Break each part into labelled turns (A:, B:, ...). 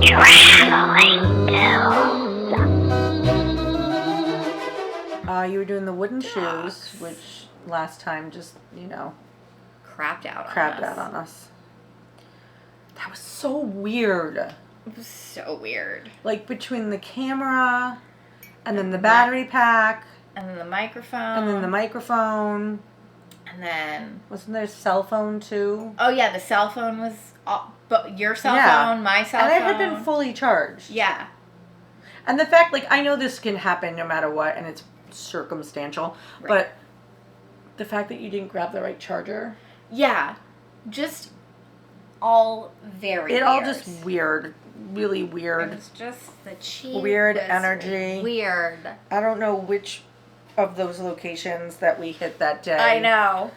A: Traveling pills.
B: You were doing the wooden shoes, which last time just,
C: Crapped out on
B: us. That was so weird.
C: It was so weird.
B: Like between the camera and then the battery pack.
C: And then the microphone. And then...
B: Wasn't there a cell phone too?
C: Oh yeah, the cell phone was... But your cell phone, my cell phone.
B: And it had been fully charged.
C: Yeah.
B: And the fact, I know this can happen no matter what, and it's circumstantial, right. But the fact that you didn't grab the right charger.
C: Yeah. Just all very weird.
B: All just weird. Really weird.
C: It was just the cheap.
B: Weird energy.
C: Weird.
B: I don't know which of those locations that we hit that day.
C: I know.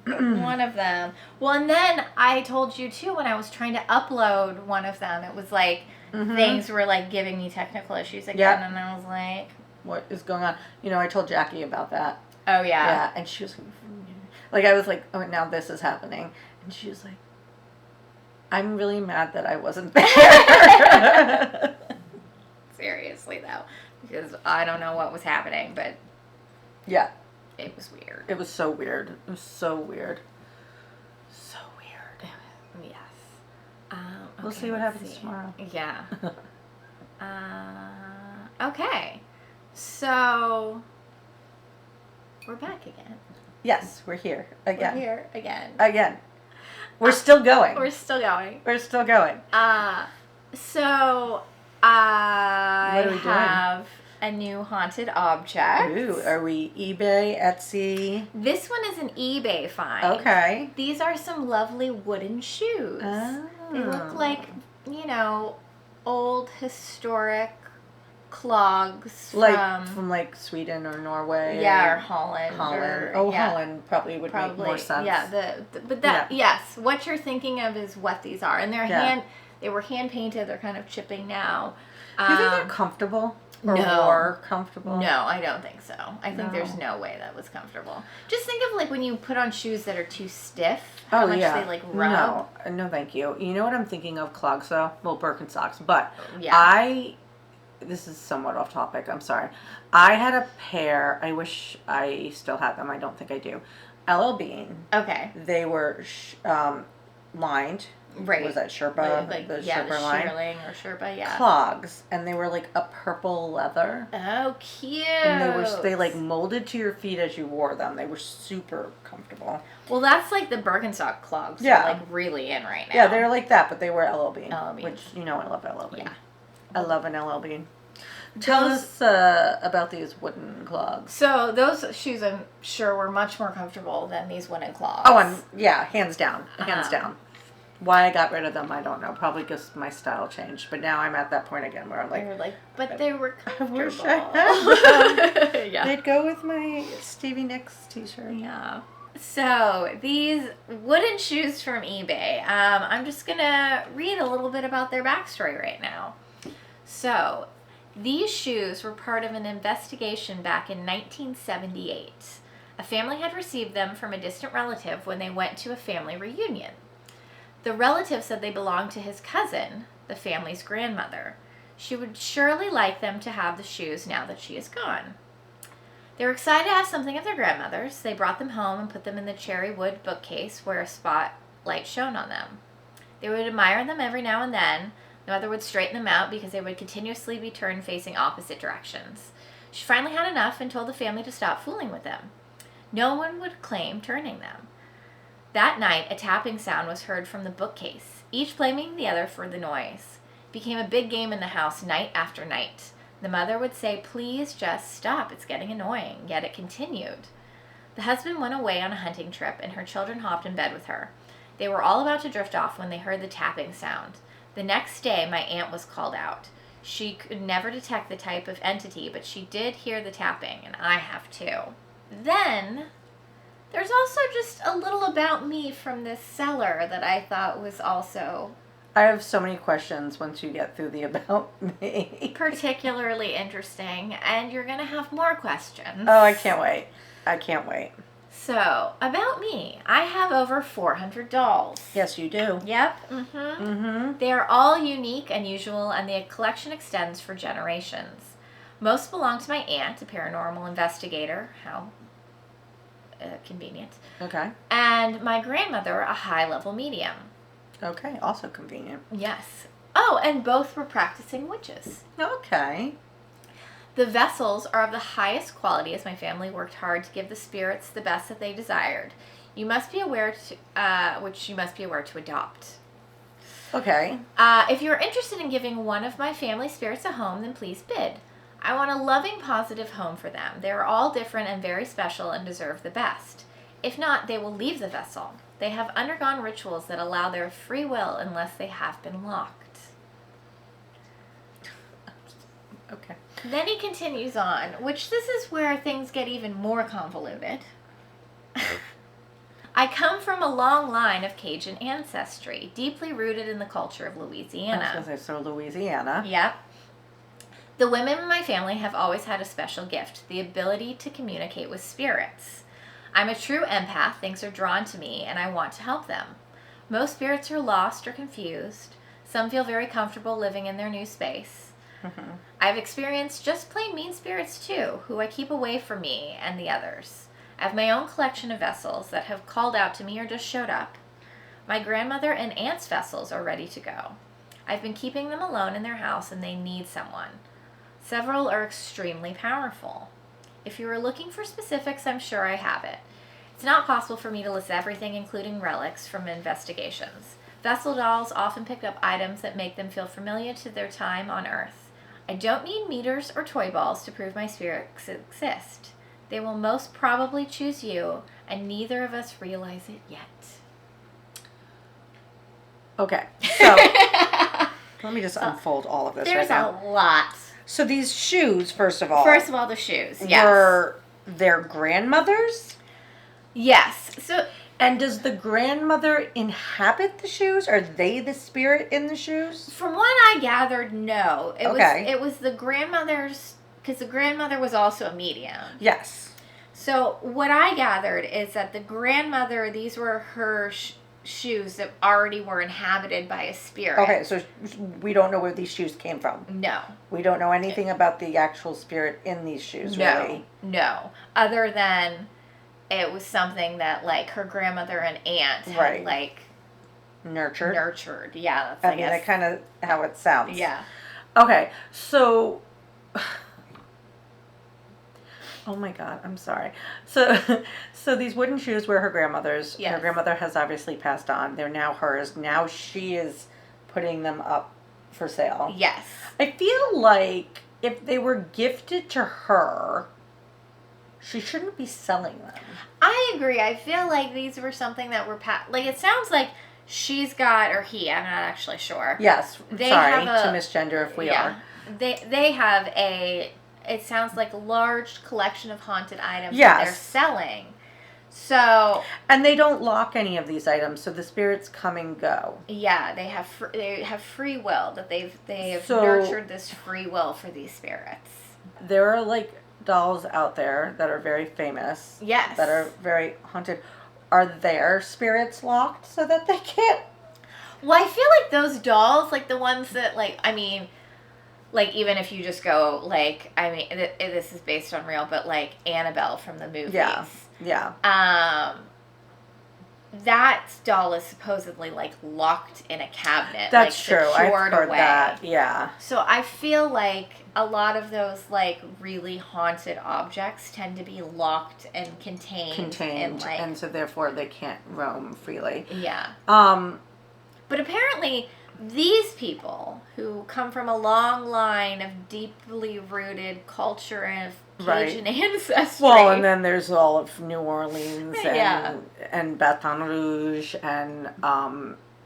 C: One of them. Well, and then I told you too when I was trying to upload one of them, it was like things were giving me technical issues again, and I was like,
B: what is going on? I told Jackie about that.
C: Oh yeah.
B: Yeah, and she was like, I was like, oh, now this is happening, and she was like, I'm really mad that I wasn't there.
C: Seriously though, because I don't know what was happening, but
B: yeah.
C: It was weird.
B: It was so weird. It was so weird. So weird.
C: Yes.
B: We'll see what happens tomorrow.
C: Yeah. Okay. So, we're back again.
B: Yes, we're here again.
C: We're here again.
B: Again. We're still going.
C: We're still going.
B: We're still going.
C: So, I have a new haunted object.
B: Ooh, are we eBay, Etsy?
C: This one is an eBay find.
B: Okay.
C: These are some lovely wooden shoes.
B: Oh.
C: They look like, old historic clogs
B: from Sweden or Norway.
C: Yeah, or Holland.
B: Holland probably would make more sense.
C: Yeah, yes, what you're thinking of is what these are. And they were hand painted, they're kind of chipping now.
B: Do you think they're comfortable? Or more comfortable?
C: No, I don't think so. I think there's no way that was comfortable. Just think of when you put on shoes that are too stiff, how much they rub.
B: No, thank you. You know what I'm thinking of? Clogs though? Well, Birkenstocks. But this is somewhat off topic, I'm sorry. I had a pair, I wish I still had them, I don't think I do. LL Bean.
C: Okay.
B: They were lined.
C: Right.
B: Was that Sherpa?
C: The
B: Sherpa line?
C: shearling or Sherpa, yeah.
B: Clogs, and they were a purple leather.
C: Oh, cute.
B: And they molded to your feet as you wore them. They were super comfortable.
C: Well, that's the Birkenstock clogs.
B: Yeah.
C: Are really in right now.
B: Yeah, they're like that, but they were LL Bean.
C: LL Bean.
B: Which, I love LL Bean.
C: Yeah.
B: I love an LL Bean. Tell us about these wooden clogs.
C: So those shoes, I'm sure, were much more comfortable than these wooden clogs.
B: Oh, hands down. Hands down. Why I got rid of them, I don't know. Probably because my style changed. But now I'm at that point again where I'm
C: but they were comfortable.
B: I wish I had them.
C: Yeah.
B: They'd go with my Stevie Nicks t-shirt.
C: Yeah. So these wooden shoes from eBay. I'm just gonna read a little bit about their backstory right now. So these shoes were part of an investigation back in 1978. A family had received them from a distant relative when they went to a family reunion. The relative said they belonged to his cousin, the family's grandmother. She would surely like them to have the shoes now that she is gone. They were excited to have something of their grandmother's. They brought them home and put them in the cherry wood bookcase where a spotlight shone on them. They would admire them every now and then. The mother would straighten them out because they would continuously be turned facing opposite directions. She finally had enough and told the family to stop fooling with them. No one would claim turning them. That night, a tapping sound was heard from the bookcase, each blaming the other for the noise. It became a big game in the house night after night. The mother would say, "Please just stop, it's getting annoying," yet it continued. The husband went away on a hunting trip, and her children hopped in bed with her. They were all about to drift off when they heard the tapping sound. The next day, my aunt was called out. She could never detect the type of entity, but she did hear the tapping, and I have too. Then there's also just a little about me from this seller that I thought was also...
B: I have so many questions once you get through the about me.
C: particularly interesting, and you're going to have more questions.
B: Oh, I can't wait. I can't wait.
C: So, about me, I have over 400 dolls.
B: Yes, you do.
C: Yep. They are all unique, unusual, and the collection extends for generations. Most belong to my aunt, a paranormal investigator. How convenient.
B: Okay.
C: And my grandmother, a high-level medium.
B: Okay, also convenient.
C: Yes. Oh, and both were practicing witches.
B: Okay.
C: The vessels are of the highest quality as my family worked hard to give the spirits the best that they desired. You must be aware which you must be aware to adopt.
B: Okay.
C: If you're interested in giving one of my family spirits a home, then please bid. I want a loving, positive home for them. They are all different and very special and deserve the best. If not, they will leave the vessel. They have undergone rituals that allow their free will unless they have been locked.
B: Okay.
C: Then he continues on, which this is where things get even more convoluted. I come from a long line of Cajun ancestry, deeply rooted in the culture of Louisiana.
B: I was going to say, so Louisiana.
C: Yep. The women in my family have always had a special gift, the ability to communicate with spirits. I'm a true empath, things are drawn to me, and I want to help them. Most spirits are lost or confused. Some feel very comfortable living in their new space. I've experienced just plain mean spirits too, who I keep away from me and the others. I have my own collection of vessels that have called out to me or just showed up. My grandmother and aunt's vessels are ready to go. I've been keeping them alone in their house and they need someone. Several are extremely powerful. If you are looking for specifics, I'm sure I have it. It's not possible for me to list everything, including relics, from investigations. Vessel dolls often pick up items that make them feel familiar to their time on Earth. I don't need meters or toy balls to prove my spirits exist. They will most probably choose you, and neither of us realize it yet.
B: Okay, so let me just unfold all of this right
C: There's
B: now.
C: a lot.
B: So these shoes, first of all,
C: The shoes, yes.
B: were their grandmother's?
C: Yes. So,
B: and does the grandmother inhabit the shoes? Are they the spirit in the shoes?
C: from what I gathered, no.
B: Okay.
C: It was the grandmother's, because the grandmother was also a medium.
B: Yes.
C: So what I gathered is that the grandmother, these were her shoes that already were inhabited by a spirit.
B: Okay, so we don't know where these shoes came from.
C: No.
B: We don't know anything about the actual spirit in these shoes, really.
C: No. Other than it was something that, like, her grandmother and aunt had, like...
B: Nurtured.
C: Yeah, that's,
B: I mean, that's kind of how it sounds.
C: Yeah.
B: Okay, so... Oh my God, I'm sorry. So these wooden shoes were her grandmother's.
C: Yes.
B: Her grandmother has obviously passed on. They're now hers. Now she is putting them up for sale.
C: Yes.
B: I feel like if they were gifted to her, she shouldn't be selling them.
C: I agree. I feel like these were something that were like, it sounds like she's got, or he, I'm not actually sure.
B: Yes.
C: They
B: sorry
C: have
B: to misgender if we are.
C: They have it sounds like a large collection of haunted items
B: Yes.
C: that they're selling. So,
B: and they don't lock any of these items, so the spirits come and go.
C: Yeah, they have free will, that they've nurtured this free will for these spirits.
B: There are like dolls out there that are very famous.
C: Yes.
B: That are very haunted. Are their spirits locked so that they can't?
C: Well, I feel like those dolls, like the ones that, like, I mean, like, even if you just go, like, I mean, this is based on real, but, like, Annabelle from the movies.
B: Yeah.
C: That doll is supposedly, like, locked in a cabinet.
B: That's
C: like,
B: true. I've heard
C: away.
B: that. Yeah.
C: So I feel like a lot of those, like, really haunted objects tend to be locked and contained.
B: And so therefore they can't roam freely.
C: Yeah.
B: But
C: apparently these people who come from a long line of deeply rooted culture and Cajun ancestry.
B: Well, and then there's all of New Orleans
C: Yeah.
B: and Baton Rouge and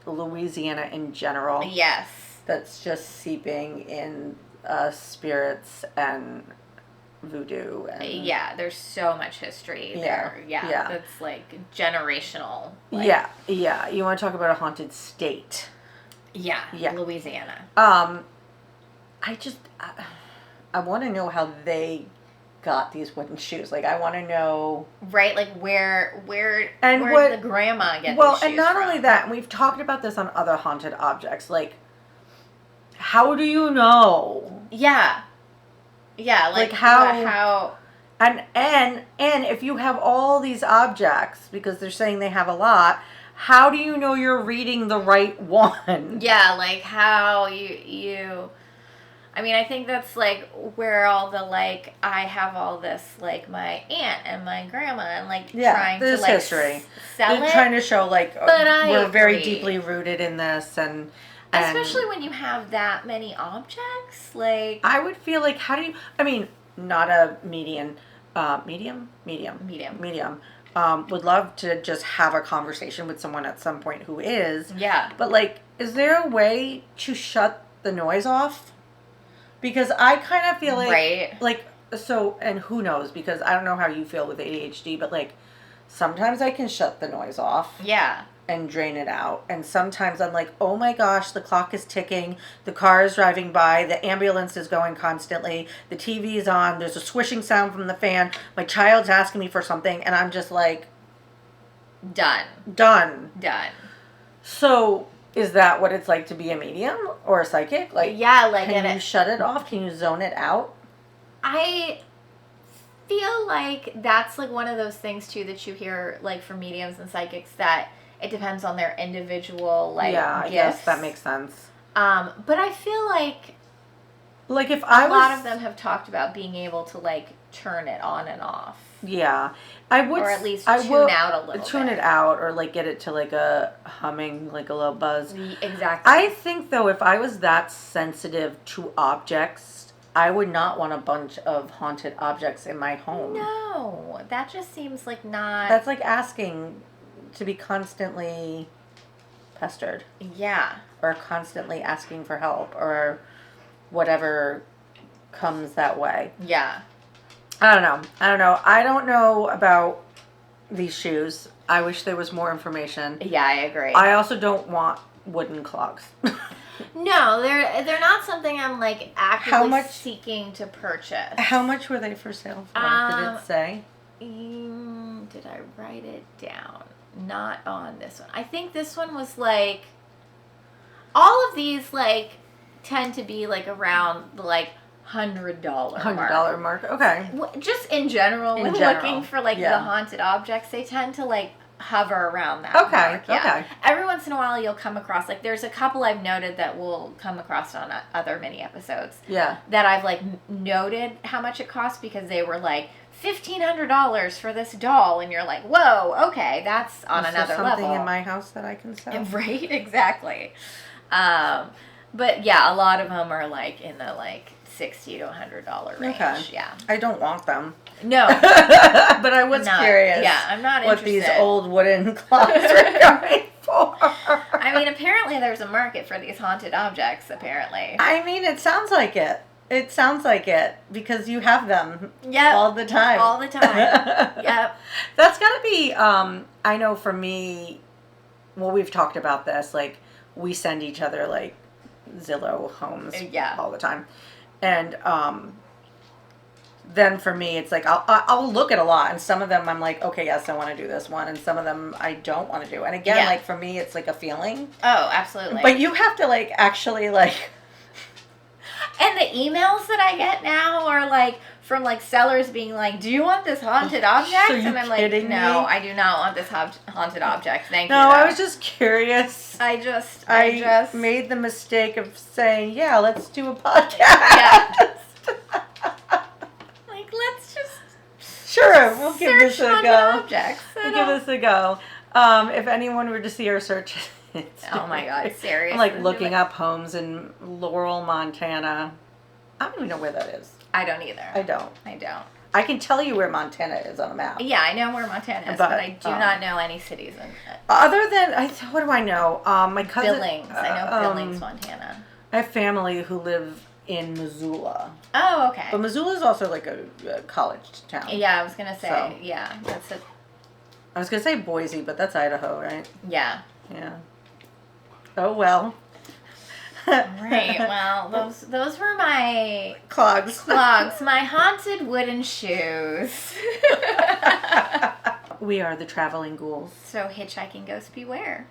B: Louisiana in general.
C: Yes.
B: That's just seeping in spirits and voodoo. And
C: yeah, there's so much history there. Yeah. That's like generational.
B: Yeah. You want to talk about a haunted state?
C: Yeah. Louisiana.
B: I want to know how they got these wooden shoes. Like, I want to know.
C: Right, like where
B: And
C: did the grandma get
B: well,
C: these shoes
B: and not
C: from?
B: only that, and we've talked about this on other haunted objects. Like, how do you know?
C: Yeah. Yeah,
B: Like how and if you have all these objects, because they're saying they have a lot, how do you know you're reading the right one?
C: Yeah, like how you I mean, I think that's like where all the like I have all this like my aunt and my grandma and like trying to like
B: history.
C: Sell
B: They're
C: it.
B: trying to show like we're very deeply rooted in this and
C: especially when you have that many objects, like
B: I would feel like how do you I mean, not a medium. Would love to just have a conversation with someone at some point who is.
C: Yeah.
B: But like, is there a way to shut the noise off? Because I kind of feel like, so, and who knows, because I don't know how you feel with ADHD, but like, sometimes I can shut the noise off.
C: Yeah.
B: And drain it out. And sometimes I'm like, oh my gosh, the clock is ticking, the car is driving by, the ambulance is going constantly, the TV is on, there's a swishing sound from the fan, my child's asking me for something, and I'm just like, Done. So, is that what it's like to be a medium or a psychic? Like,
C: yeah, like,
B: can you shut it off? Can you zone it out?
C: I feel like that's like one of those things too that you hear like from mediums and psychics that it depends on their individual like gifts.
B: Yes, that makes sense.
C: But I feel like
B: if
C: a lot of them have talked about being able to like turn it on and off.
B: Yeah, I would,
C: or at least tune out a little.
B: Tune it out, or like get it to like a humming, like a little buzz.
C: Exactly.
B: I think though, if I was that sensitive to objects, I would not want a bunch of haunted objects in my home.
C: No, that just seems like not.
B: That's like asking to be constantly pestered.
C: Yeah.
B: Or constantly asking for help, or whatever comes that way.
C: Yeah.
B: I don't know. I don't know about these shoes. I wish there was more information.
C: Yeah, I agree.
B: I also don't want wooden clogs.
C: No, they're not something I'm like actively seeking to purchase.
B: How much were they for sale for? Did it say?
C: Did I write it down? Not on this one. I think this one was like all of these like tend to be like around the like $100
B: mark. Okay.
C: Just in general, when looking for like the haunted objects, they tend to like hover around that mark. Yeah. Okay. Every once in a while, you'll come across like there's a couple I've noted that we'll come across on other mini episodes.
B: Yeah.
C: That I've like noted how much it cost because they were like $1,500 for this doll, and you're like, whoa, okay, that's on another level.
B: Something in my house that I can sell.
C: Right. Exactly. But yeah, a lot of them are like in the like $60 to $100 range. Okay. Yeah.
B: I don't want them.
C: No.
B: But I was curious.
C: Yeah, I'm not
B: what
C: interested.
B: These old wooden clocks were going for.
C: I mean, apparently there's a market for these haunted objects, apparently.
B: I mean, it sounds like it. It sounds like it because you have them all the time.
C: All the time. Yep.
B: That's got to be, I know for me, well, we've talked about this, like, we send each other, like, Zillow homes all the time. And then for me, it's like, I'll look at a lot, and some of them I'm like, okay, yes, I want to do this one, and some of them I don't want to do. And again, like, for me, it's like a feeling.
C: Oh, absolutely.
B: But you have to, like, actually, like...
C: And the emails that I get now are like from like sellers being like, "Do you want this haunted object?" And I'm like, "No, I do not want this haunted object. Thank you."
B: No, I was just curious.
C: I just
B: made the mistake of saying, "Yeah, let's do a podcast." Yeah.
C: Like, let's just
B: we'll give this a go. We'll give this a go. If anyone were to see our searches.
C: Oh my God, seriously.
B: I'm like looking up homes in Laurel, Montana. I don't even know where that is.
C: I don't either.
B: I don't. I can tell you where Montana is on a map.
C: Yeah, I know where Montana is, but I do not know any cities in it.
B: Other than, what do I know? My cousin...
C: Billings. I know Billings, Montana.
B: I have family who live in Missoula.
C: Oh, okay.
B: But Missoula is also like a college town.
C: Yeah, I was going to say, that's it.
B: I was going to say Boise, but that's Idaho, right?
C: Yeah.
B: Yeah. Oh, well.
C: Right. Well, those were my
B: Clogs.
C: Clogs, my haunted wooden shoes.
B: We are the traveling ghouls.
C: So hitchhiking ghosts beware.